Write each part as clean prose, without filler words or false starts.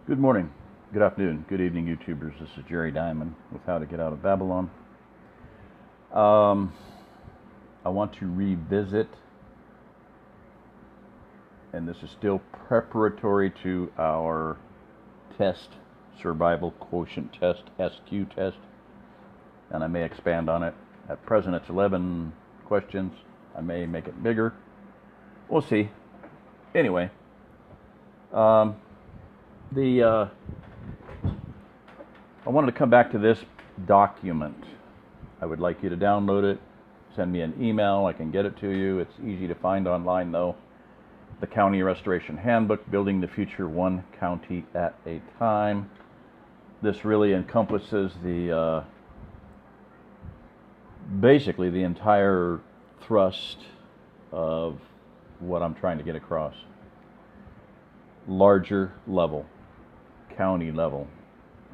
Good morning, good afternoon, good evening, YouTubers. This is Jerry Diamond with How to Get Out of Babylon. I want to revisit, and this is still preparatory to our test, Survival Quotient Test, SQ test, and I may expand on it. At present, it's 11 questions. I may make it bigger. We'll see. Anyway, I wanted to come back to this document. I would like you to download it, send me an email, I can get it to you. It's easy to find online though. The County Restoration Handbook, Building the Future One County at a Time. This really encompasses basically the entire thrust of what I'm trying to get across. Larger level, county level,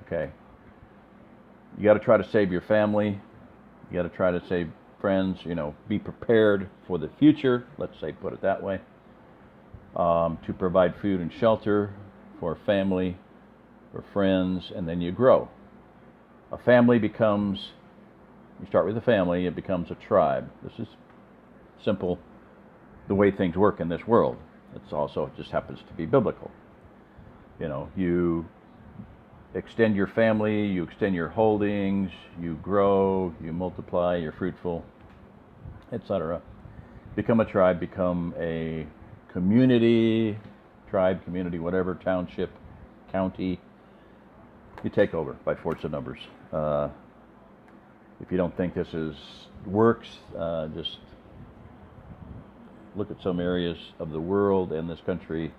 okay? You got to try to save your family. You got to try to save friends, be prepared for the future, let's say, put it that way, to provide food and shelter for family, for friends, and then you grow. A family becomes, you start with a family, it becomes a tribe. This is simple, the way things work in this world. It's also, it just happens to be biblical. You extend your family, you extend your holdings, you grow, you multiply, you're fruitful, etc. Become a tribe, become a community, tribe, community, whatever, township, county. You take over by force of numbers. If you don't think this works, just look at some areas of the world and this country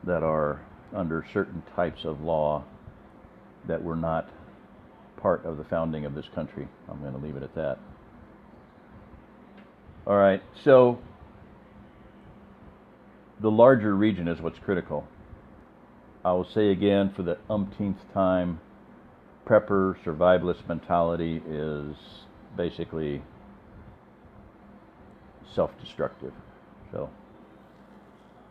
that are under certain types of law that were not part of the founding of this country. I'm going to leave it at that. All right, so the larger region is what's critical. I will say again for the umpteenth time, prepper, survivalist mentality is basically self-destructive. So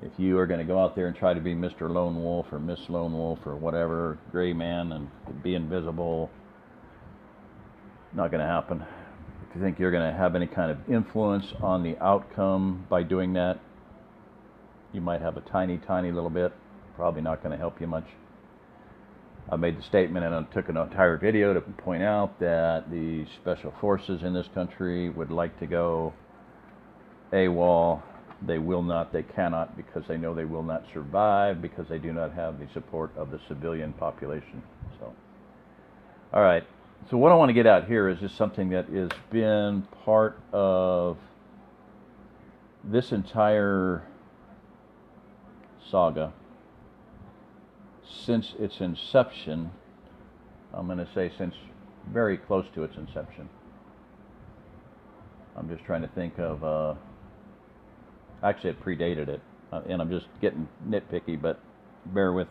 if you are going to go out there and try to be Mr. Lone Wolf or Miss Lone Wolf or whatever, gray man, and be invisible, not going to happen. If you think you're going to have any kind of influence on the outcome by doing that, you might have a tiny, tiny little bit. Probably not going to help you much. I made the statement and I took an entire video to point out that the special forces in this country would like to go AWOL. They will not, they cannot, because they know they will not survive, because they do not have the support of the civilian population. So, all right. So what I want to get at here is just something that has been part of this entire saga since its inception. I'm going to say since very close to its inception. I'm just trying to think of, actually it predated it, and I'm just getting nitpicky, but bear with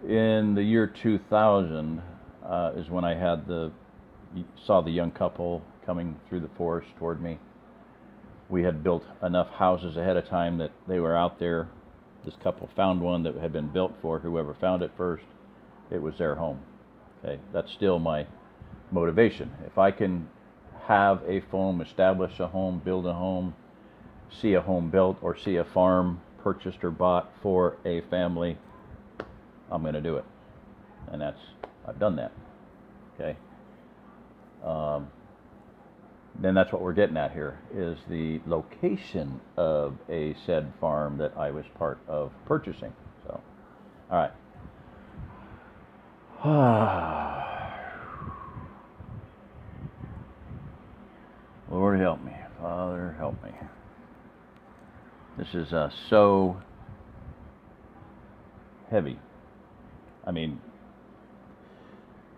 me. In the year 2000 is when I saw the young couple coming through the forest toward me. We had built enough houses ahead of time that they were out there. This couple found one that had been built for whoever found it first. It was their home. Okay, that's still my motivation. If I can have a home, establish a home, build a home, see a home built, or see a farm purchased or bought for a family, I'm going to do it. And I've done that. Okay. Then that's what we're getting at here, is the location of a said farm that I was part of purchasing. So, all right. Lord help me. Father help me. This is so heavy. I mean,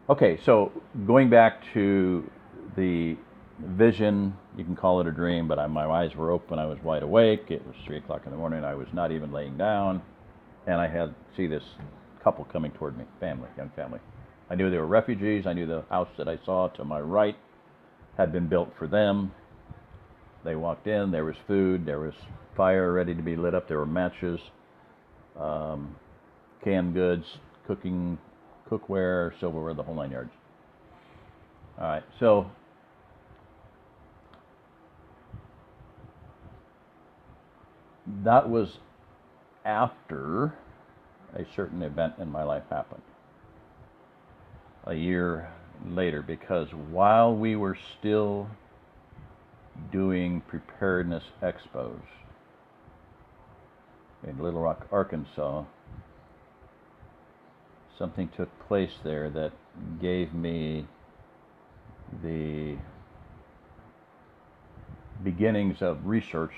okay, so going back to the vision, you can call it a dream, but my eyes were open, I was wide awake, it was 3 o'clock in the morning, I was not even laying down, and I see this couple coming toward me, young family. I knew they were refugees. I knew the house that I saw to my right had been built for them. They walked in, there was food, there was fire ready to be lit up, there were matches. canned goods, cookware, silverware, the whole 9 yards. All right, so that was after a certain event in my life happened. A year later, because while we were still doing preparedness expos in Little Rock, Arkansas, something took place there that gave me the beginnings of research,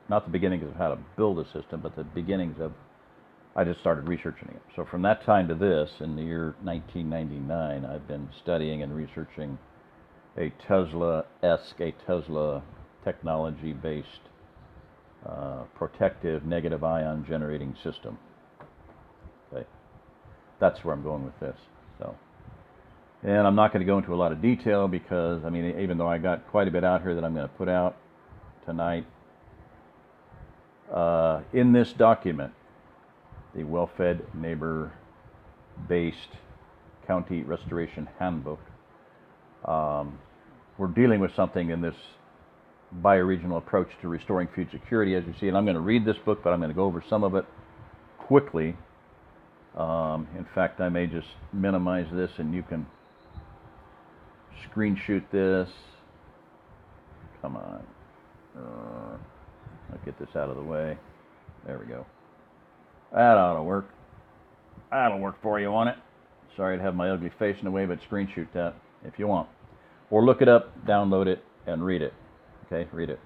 not the beginnings of how to build a system, but the beginnings of, I just started researching it. So from that time to this, in the year 1999, I've been studying and researching a Tesla-esque, a Tesla technology-based protective negative ion generating system. Okay, that's where I'm going with this. So, and I'm not going to go into a lot of detail because, I mean, even though I got quite a bit out here that I'm going to put out tonight, in this document, the Well-Fed Neighbor-Based County Restoration Handbook, we're dealing with something in this bioregional approach to restoring food security, as you see. And I'm going to read this book, but I'm going to go over some of it quickly. In fact, I may just minimize this and you can screenshot this. Come on. I'll get this out of the way. There we go. That ought to work. That'll work for you, won't it? Sorry to have my ugly face in the way, but screenshot that if you want. Or look it up, download it, and read it. Okay, read it.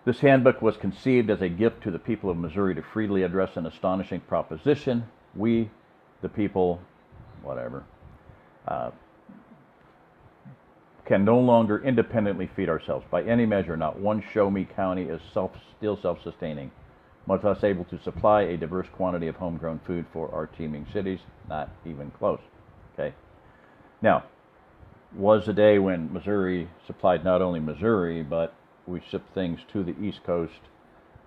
This handbook was conceived as a gift to the people of Missouri to freely address an astonishing proposition. We, the people, whatever, can no longer independently feed ourselves. By any measure, not one show-me county is still self-sustaining, much less able to supply a diverse quantity of homegrown food for our teeming cities. Not even close. Okay. Now, was a day when Missouri supplied not only Missouri, but we shipped things to the East Coast,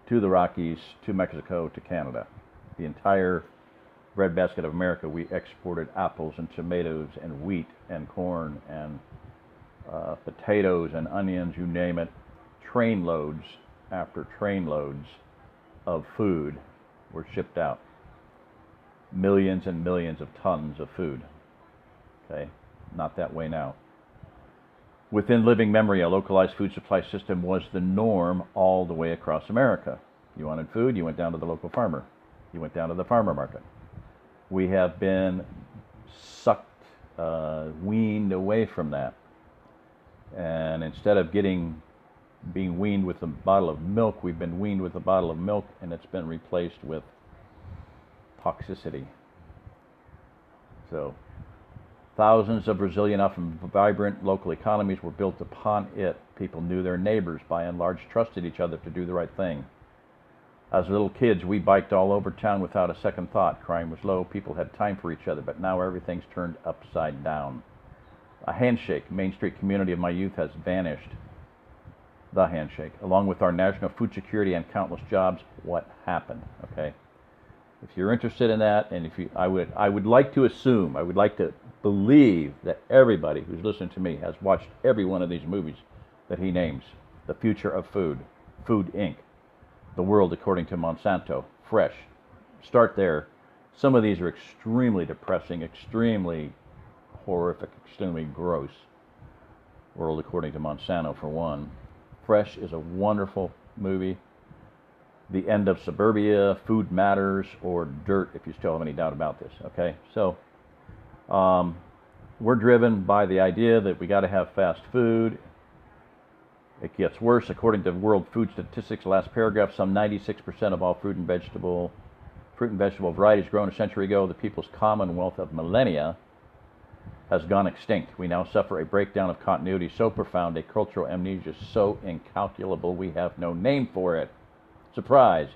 to the Rockies, to Mexico, to Canada. The entire breadbasket of America, we exported apples and tomatoes and wheat and corn and potatoes and onions, you name it. Train loads after train loads of food were shipped out. Millions and millions of tons of food. Okay, not that way now. Within living memory, a localized food supply system was the norm all the way across America. You wanted food, you went down to the local farmer. You went down to the farmer market. We have been sucked, weaned away from that. And instead of being weaned with a bottle of milk, we've been weaned with a bottle of milk, and it's been replaced with toxicity. So, thousands of resilient, often vibrant local economies were built upon it. People knew their neighbors, by and large, trusted each other to do the right thing. As little kids, we biked all over town without a second thought. Crime was low, people had time for each other, but now everything's turned upside down. A handshake, Main Street community of my youth, has vanished. The handshake, along with our national food security and countless jobs. What happened? Okay. If you're interested in that, and I would like to assume, I would like to believe that everybody who's listening to me has watched every one of these movies that he names. The Future of Food, Food Inc., The World According to Monsanto, Fresh. Start there. Some of these are extremely depressing, extremely horrific, extremely gross. World According to Monsanto, for one. Fresh is a wonderful movie. The End of Suburbia, Food Matters, or Dirt, if you still have any doubt about this. Okay, so we're driven by the idea that we got to have fast food. It gets worse. According to World Food Statistics, last paragraph, some 96% of all fruit and vegetable varieties grown a century ago, the people's commonwealth of millennia, has gone extinct. We now suffer a breakdown of continuity so profound, a cultural amnesia so incalculable, we have no name for it. Surprise!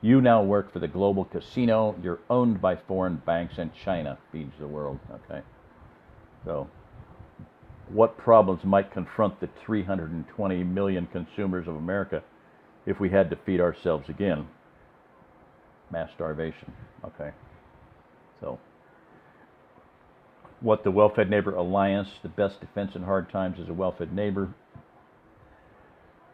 You now work for the global casino. You're owned by foreign banks, and China feeds the world. Okay. So, what problems might confront the 320 million consumers of America if we had to feed ourselves again? Mass starvation. Okay. So, what the Well-Fed Neighbor Alliance, the best defense in hard times is a well-fed neighbor,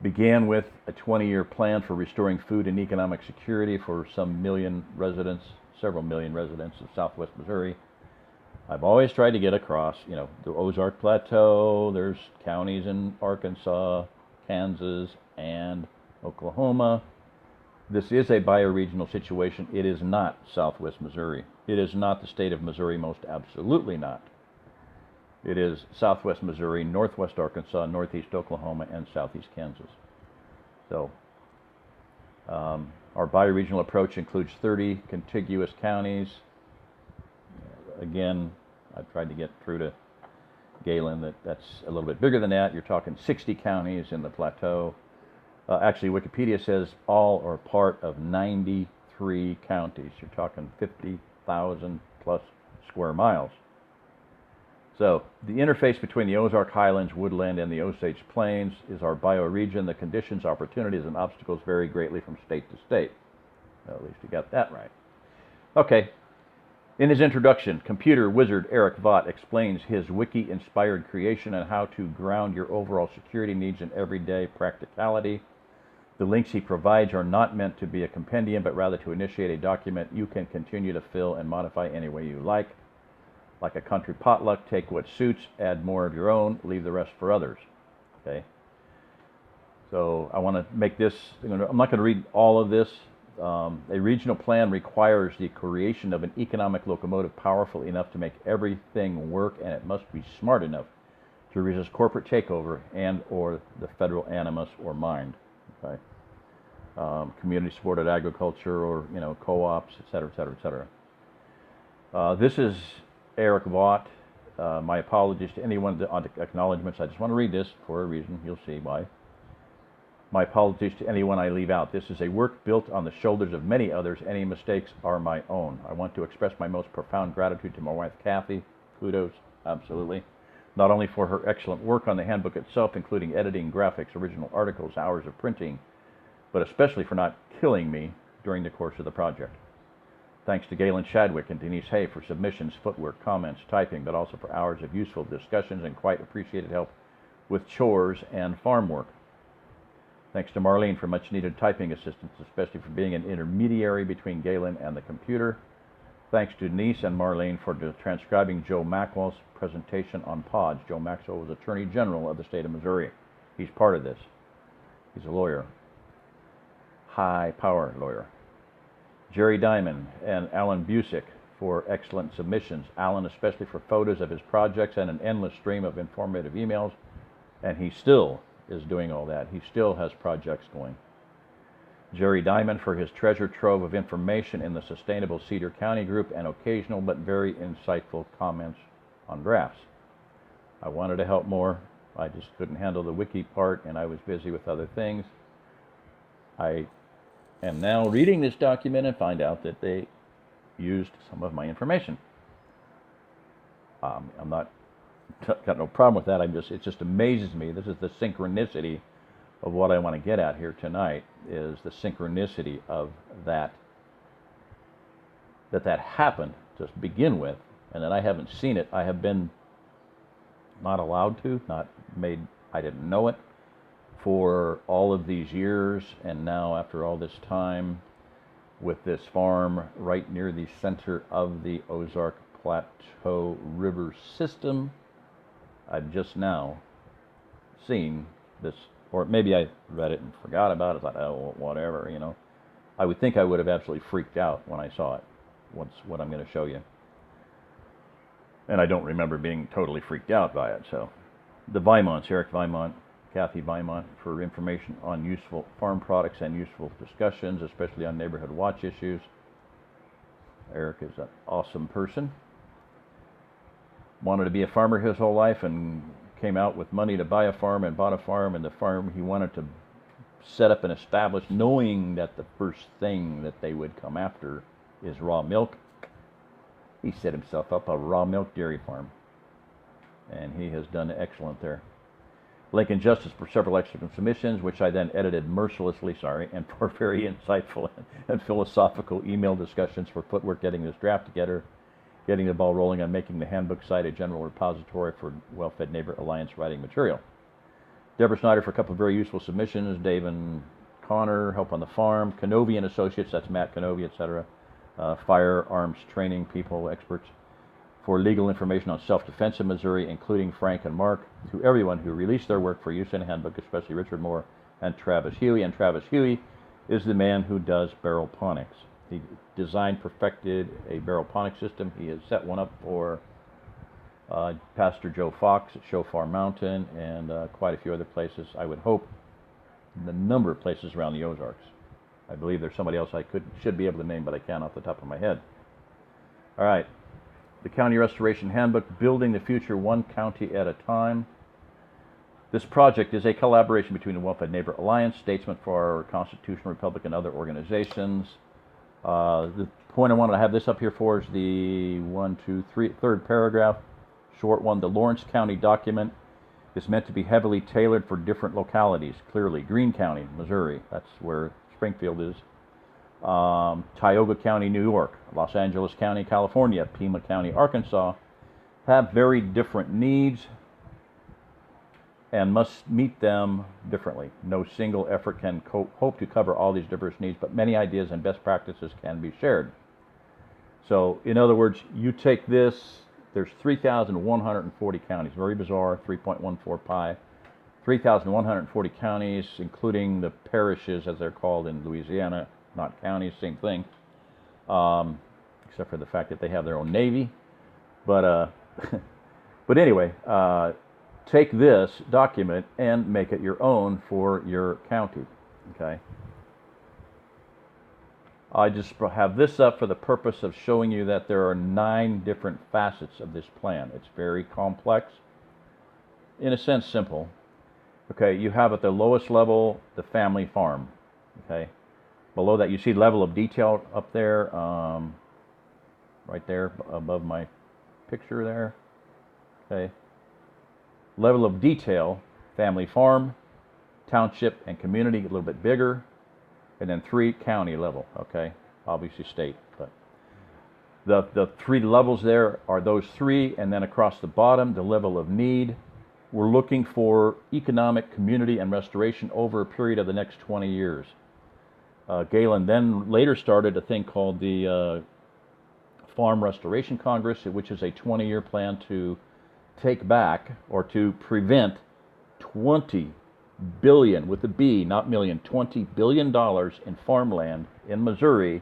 began with a 20-year plan for restoring food and economic security for several million residents of Southwest Missouri. I've always tried to get across, the Ozark Plateau, there's counties in Arkansas, Kansas, and Oklahoma. This is a bioregional situation. It is not Southwest Missouri. It is not the state of Missouri, most absolutely not. It is Southwest Missouri, Northwest Arkansas, Northeast Oklahoma, and Southeast Kansas. So, our bioregional approach includes 30 contiguous counties. Again, I've tried to get through to Galen that's a little bit bigger than that. You're talking 60 counties in the plateau. Actually, Wikipedia says all or part of 93 counties. You're talking 50,000 plus square miles. So, the interface between the Ozark Highlands, woodland, and the Osage Plains is our bioregion. The conditions, opportunities, and obstacles vary greatly from state to state. Well, at least you got that right. Okay. In his introduction, computer wizard Eric Vaught explains his wiki-inspired creation and how to ground your overall security needs in everyday practicality. The links he provides are not meant to be a compendium, but rather to initiate a document you can continue to fill and modify any way you like. Like a country potluck, take what suits, add more of your own, leave the rest for others. Okay. So I want to make this, I'm not going to read all of this. A regional plan requires the creation of an economic locomotive powerful enough to make everything work, and it must be smart enough to resist corporate takeover and or the federal animus or mind. Okay. Community-supported agriculture or, co-ops, et cetera, et cetera, et cetera. This is Eric Vaught. My apologies to anyone on the acknowledgments. I just want to read this for a reason. You'll see why. My apologies to anyone I leave out. This is a work built on the shoulders of many others. Any mistakes are my own. I want to express my most profound gratitude to my wife, Kathy. Kudos, absolutely. Not only for her excellent work on the handbook itself, including editing, graphics, original articles, hours of printing, but especially for not killing me during the course of the project. Thanks to Galen Chadwick and Denise Hay for submissions, footwork, comments, typing, but also for hours of useful discussions and quite appreciated help with chores and farm work. Thanks to Marlene for much needed typing assistance, especially for being an intermediary between Galen and the computer. Thanks to Denise and Marlene for transcribing Joe Maxwell's presentation on pods. Joe Maxwell was Attorney General of the state of Missouri. He's part of this. He's a lawyer. High power lawyer. Jerry Diamond and Alan Busick for excellent submissions. Alan especially for photos of his projects and an endless stream of informative emails. And he still is doing all that. He still has projects going. Jerry Diamond for his treasure trove of information in the Sustainable Cedar County group and occasional but very insightful comments on drafts. I wanted to help more. I just couldn't handle the wiki part and I was busy with other things. I am now reading this document and find out that they used some of my information. I'm not got no problem with that. It just amazes me. This is the synchronicity of what I want to get at here tonight, is the synchronicity of that happened to begin with, and that I haven't seen it. I have been not allowed to, I didn't know it for all of these years, and now after all this time with this farm right near the center of the Ozark Plateau River system, I've just now seen this, or maybe I read it and forgot about it, thought, oh, whatever, I would think I would have absolutely freaked out when I saw it, what I'm going to show you. And I don't remember being totally freaked out by it, so. The Vimonts, Eric Vimont, Kathy Vimont, for information on useful farm products and useful discussions, especially on neighborhood watch issues. Eric is an awesome person. Wanted to be a farmer his whole life and came out with money to buy a farm and bought a farm, and the farm he wanted to set up and establish, knowing that the first thing that they would come after is raw milk. He set himself up a raw milk dairy farm, and he has done excellent there. Lincoln Justice for several excellent submissions, which I then edited mercilessly, and for very insightful and philosophical email discussions for footwork getting this draft together. getting the ball rolling on making the handbook site a general repository for Well-Fed Neighbor Alliance writing material. Deborah Snyder for a couple of very useful submissions. Dave and Connor, Help on the Farm. Canovy and Associates, that's Matt Canovy, etc. Firearms training people, experts. For legal information on self-defense in Missouri, including Frank and Mark. To everyone who released their work for use in a handbook, especially Richard Moore and Travis Huey. And Travis Huey is the man who does barrelponics. He designed, perfected a barrelponics system. He has set one up for Pastor Joe Fox at Shofar Mountain and quite a few other places. I would hope the number of places around the Ozarks. I believe there's somebody else I should be able to name, but I can't off the top of my head. All right. The County Restoration Handbook, Building the Future One County at a Time. This project is a collaboration between the Well-Fed Neighbor Alliance, Statesmen for Our Constitutional Republic, and other organizations. The point I wanted to have this up here for is the third paragraph, short one. The Lawrence County document is meant to be heavily tailored for different localities. Clearly, Greene County, Missouri, that's where Springfield is. Tioga County, New York, Los Angeles County, California, Pima County, Arkansas, have very different needs and must meet them differently. No single effort can hope to cover all these diverse needs, but many ideas and best practices can be shared. So, in other words, you take this, there's 3,140 counties, very bizarre, 3.14 pi, 3,140 counties, including the parishes, as they're called in Louisiana, not counties, same thing, except for the fact that they have their own navy. But anyway, take this document and make it your own for your county, okay? I just have this up for the purpose of showing you that there are 9 different facets of this plan. It's very complex, in a sense simple. Okay, you have at the lowest level the family farm, okay? Below that you see level of detail up there, right there above my picture there, okay? Level of detail, family farm, township, and community, a little bit bigger. And then 3 county level, okay? Obviously state, but the 3 levels there are those 3, and then across the bottom, the level of need. We're looking for economic, community, and restoration over a period of the next 20 years. Galen then later started a thing called the Farm Restoration Congress, which is a 20-year plan to take back or to prevent 20 billion, with a B, not million, $20 billion in farmland in Missouri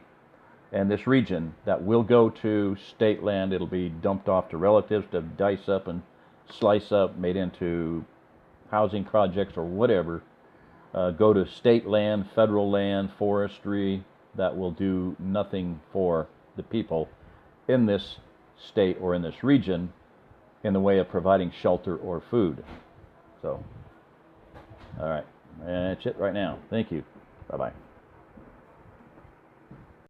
and this region that will go to state land. It'll be dumped off to relatives to dice up and slice up, made into housing projects or whatever. Go to state land, federal land, forestry, that will do nothing for the people in this state or in this region in the way of providing shelter or food. So, all right, that's it right now. Thank you. Bye-bye.